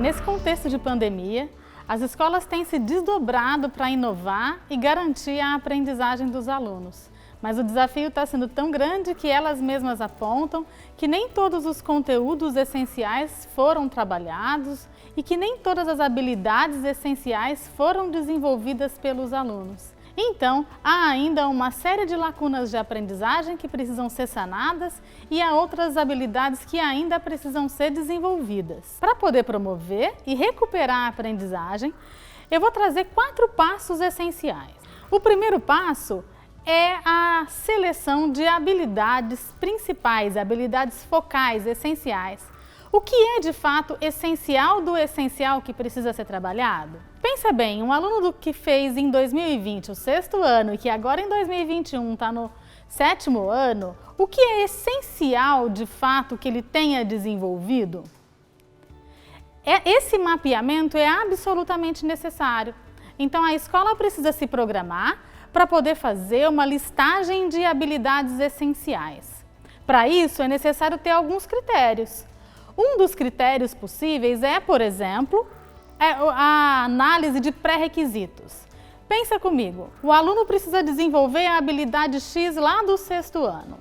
Nesse contexto de pandemia, as escolas têm se desdobrado para inovar e garantir a aprendizagem dos alunos. Mas o desafio está sendo tão grande que elas mesmas apontam que nem todos os conteúdos essenciais foram trabalhados e que nem todas as habilidades essenciais foram desenvolvidas pelos alunos. Então, há ainda uma série de lacunas de aprendizagem que precisam ser sanadas e há outras habilidades que ainda precisam ser desenvolvidas. Para poder promover e recuperar a aprendizagem, eu vou trazer 4 passos essenciais. O primeiro passo é a seleção de habilidades principais, habilidades focais, essenciais. O que é de fato essencial do essencial que precisa ser trabalhado? Pensa bem, um aluno que fez em 2020 o 6º ano e que agora em 2021 está no 7º ano, o que é essencial de fato que ele tenha desenvolvido? Esse mapeamento é absolutamente necessário. Então a escola precisa se programar para poder fazer uma listagem de habilidades essenciais. Para isso é necessário ter alguns critérios. Um dos critérios possíveis é, por exemplo, a análise de pré-requisitos. Pensa comigo, o aluno precisa desenvolver a habilidade X lá do 6º ano.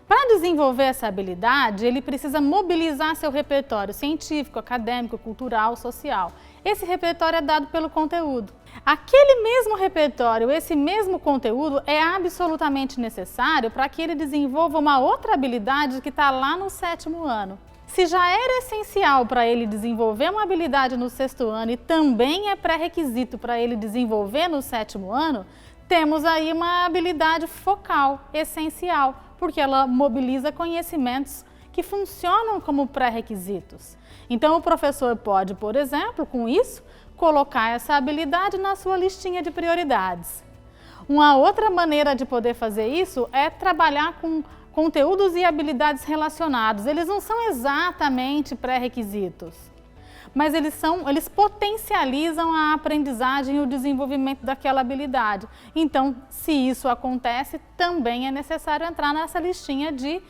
Para desenvolver essa habilidade, ele precisa mobilizar seu repertório científico, acadêmico, cultural, social. Esse repertório é dado pelo conteúdo. Aquele mesmo repertório, esse mesmo conteúdo é absolutamente necessário para que ele desenvolva uma outra habilidade que está lá no 7º ano. Se já era essencial para ele desenvolver uma habilidade no 6º ano e também é pré-requisito para ele desenvolver no 7º ano, temos aí uma habilidade focal, essencial, porque ela mobiliza conhecimentos que funcionam como pré-requisitos. Então o professor pode, por exemplo, com isso, colocar essa habilidade na sua listinha de prioridades. Uma outra maneira de poder fazer isso é trabalhar com conteúdos e habilidades relacionados. Eles não são exatamente pré-requisitos, mas eles potencializam a aprendizagem e o desenvolvimento daquela habilidade. Então, se isso acontece, também é necessário entrar nessa listinha de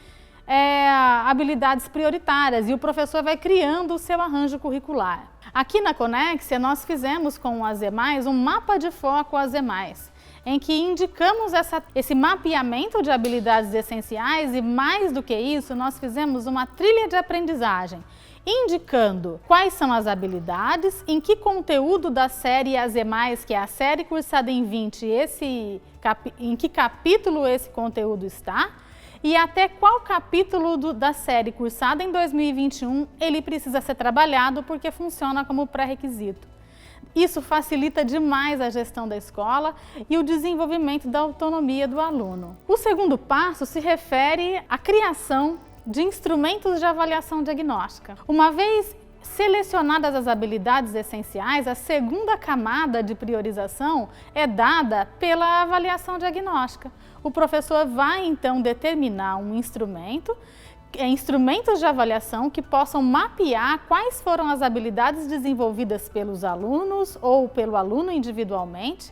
habilidades prioritárias e o professor vai criando o seu arranjo curricular. Aqui na Conexia, nós fizemos com o AZ+, um mapa de foco AZ+, em que indicamos esse mapeamento de habilidades essenciais e, mais do que isso, nós fizemos uma trilha de aprendizagem, indicando quais são as habilidades, em que conteúdo da série AZ+, que é a série cursada em 20, em que capítulo esse conteúdo está, e até qual capítulo da série cursada em 2021 ele precisa ser trabalhado porque funciona como pré-requisito. Isso facilita demais a gestão da escola e o desenvolvimento da autonomia do aluno. O segundo passo se refere à criação de instrumentos de avaliação diagnóstica. Uma vez selecionadas as habilidades essenciais, a segunda camada de priorização é dada pela avaliação diagnóstica. O professor vai então determinar um instrumentos de avaliação que possam mapear quais foram as habilidades desenvolvidas pelos alunos ou pelo aluno individualmente,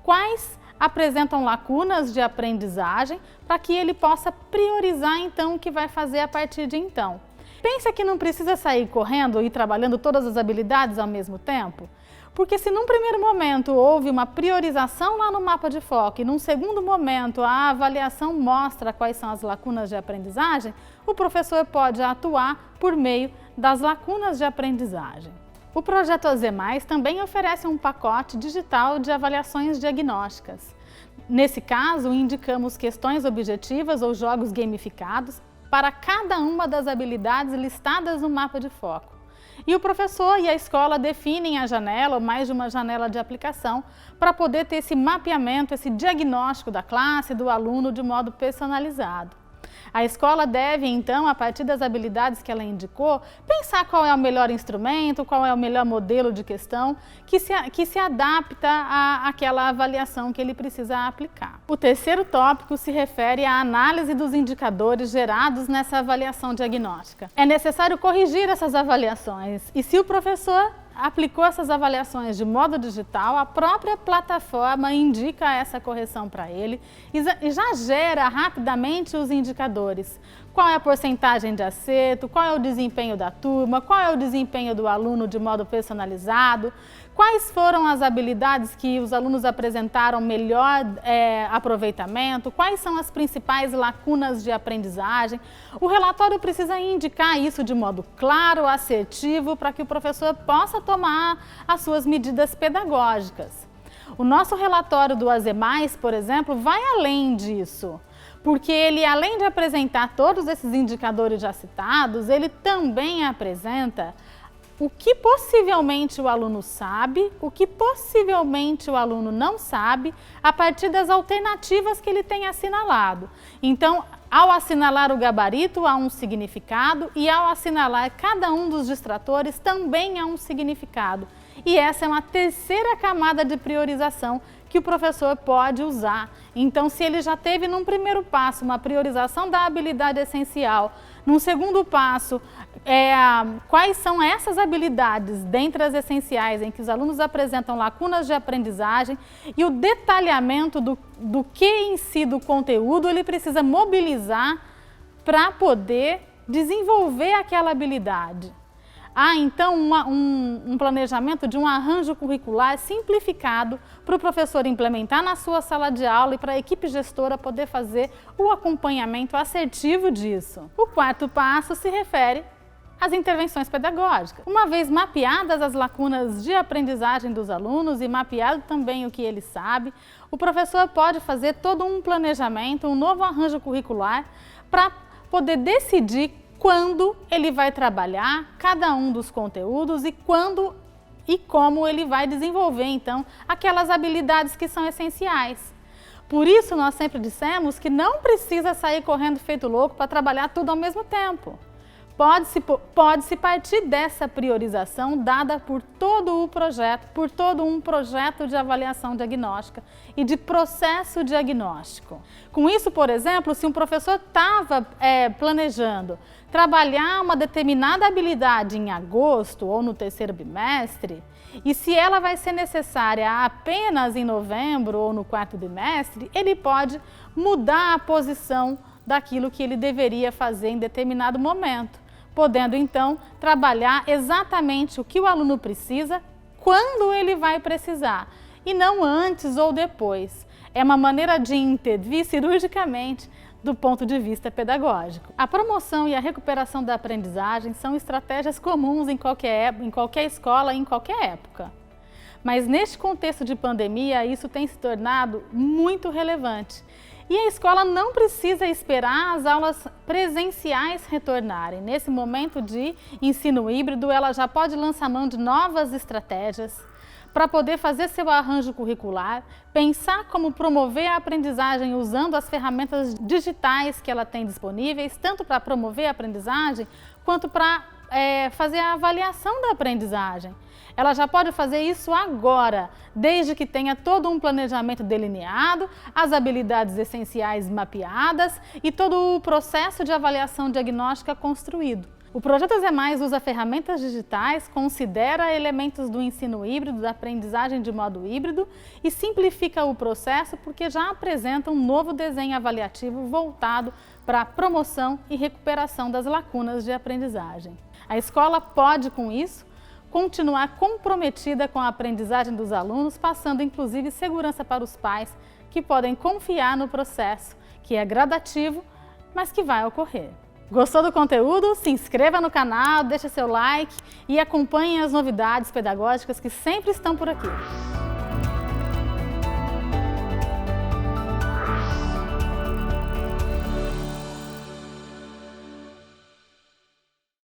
quais apresentam lacunas de aprendizagem, para que ele possa priorizar então o que vai fazer a partir de então. Pensa que não precisa sair correndo e trabalhando todas as habilidades ao mesmo tempo? Porque se num primeiro momento houve uma priorização lá no mapa de foco e num segundo momento a avaliação mostra quais são as lacunas de aprendizagem, o professor pode atuar por meio das lacunas de aprendizagem. O projeto AZ+, também oferece um pacote digital de avaliações diagnósticas. Nesse caso, indicamos questões objetivas ou jogos gamificados para cada uma das habilidades listadas no mapa de foco. E o professor e a escola definem a janela ou mais de uma janela de aplicação para poder ter esse mapeamento, esse diagnóstico da classe, do aluno de modo personalizado. A escola deve, então, a partir das habilidades que ela indicou, pensar qual é o melhor instrumento, qual é o melhor modelo de questão que se adapta àquela avaliação que ele precisa aplicar. O terceiro tópico se refere à análise dos indicadores gerados nessa avaliação diagnóstica. É necessário corrigir essas avaliações e, se o professor aplicou essas avaliações de modo digital, a própria plataforma indica essa correção para ele e já gera rapidamente os indicadores. qual é a porcentagem de acerto, qual é o desempenho da turma, qual é o desempenho do aluno de modo personalizado, quais foram as habilidades que os alunos apresentaram melhor aproveitamento, quais são as principais lacunas de aprendizagem. O relatório precisa indicar isso de modo claro, assertivo, para que o professor possa tomar as suas medidas pedagógicas. O nosso relatório do AZ+, por exemplo, vai além disso, porque ele, além de apresentar todos esses indicadores já citados, ele também apresenta o que possivelmente o aluno sabe, o que possivelmente o aluno não sabe, a partir das alternativas que ele tem assinalado. Então, ao assinalar o gabarito, há um significado, e ao assinalar cada um dos distratores, também há um significado. E essa é uma terceira camada de priorização que o professor pode usar. Então, se ele já teve num primeiro passo uma priorização da habilidade essencial, num segundo passo, quais são essas habilidades dentre as essenciais em que os alunos apresentam lacunas de aprendizagem, e o detalhamento do que em si do conteúdo ele precisa mobilizar para poder desenvolver aquela habilidade. Há então um planejamento de um arranjo curricular simplificado para o professor implementar na sua sala de aula e para a equipe gestora poder fazer o acompanhamento assertivo disso. O quarto passo se refere às intervenções pedagógicas. Uma vez mapeadas as lacunas de aprendizagem dos alunos e mapeado também o que ele sabe, o professor pode fazer todo um planejamento, um novo arranjo curricular para poder decidir quando ele vai trabalhar cada um dos conteúdos e quando e como ele vai desenvolver, então, aquelas habilidades que são essenciais. Por isso, nós sempre dissemos que não precisa sair correndo feito louco para trabalhar tudo ao mesmo tempo. Pode-se partir dessa priorização dada por todo o projeto, por todo um projeto de avaliação diagnóstica e de processo diagnóstico. Com isso, por exemplo, se um professor estava planejando trabalhar uma determinada habilidade em agosto ou no terceiro bimestre, e se ela vai ser necessária apenas em novembro ou no quarto bimestre, ele pode mudar a posição daquilo que ele deveria fazer em determinado momento, podendo então trabalhar exatamente o que o aluno precisa, quando ele vai precisar, e não antes ou depois. É uma maneira de intervir cirurgicamente do ponto de vista pedagógico. A promoção e a recuperação da aprendizagem são estratégias comuns em qualquer escola, em qualquer época. Mas neste contexto de pandemia, isso tem se tornado muito relevante. E a escola não precisa esperar as aulas presenciais retornarem. Nesse momento de ensino híbrido, ela já pode lançar mão de novas estratégias para poder fazer seu arranjo curricular, pensar como promover a aprendizagem usando as ferramentas digitais que ela tem disponíveis, tanto para promover a aprendizagem, quanto para fazer a avaliação da aprendizagem. Ela já pode fazer isso agora, desde que tenha todo um planejamento delineado, as habilidades essenciais mapeadas e todo o processo de avaliação diagnóstica construído. O projeto AZ+ usa ferramentas digitais, considera elementos do ensino híbrido, da aprendizagem de modo híbrido e simplifica o processo porque já apresenta um novo desenho avaliativo voltado para a promoção e recuperação das lacunas de aprendizagem. A escola pode, com isso, continuar comprometida com a aprendizagem dos alunos, passando inclusive segurança para os pais que podem confiar no processo, que é gradativo, mas que vai ocorrer. Gostou do conteúdo? Se inscreva no canal, deixe seu like e acompanhe as novidades pedagógicas que sempre estão por aqui.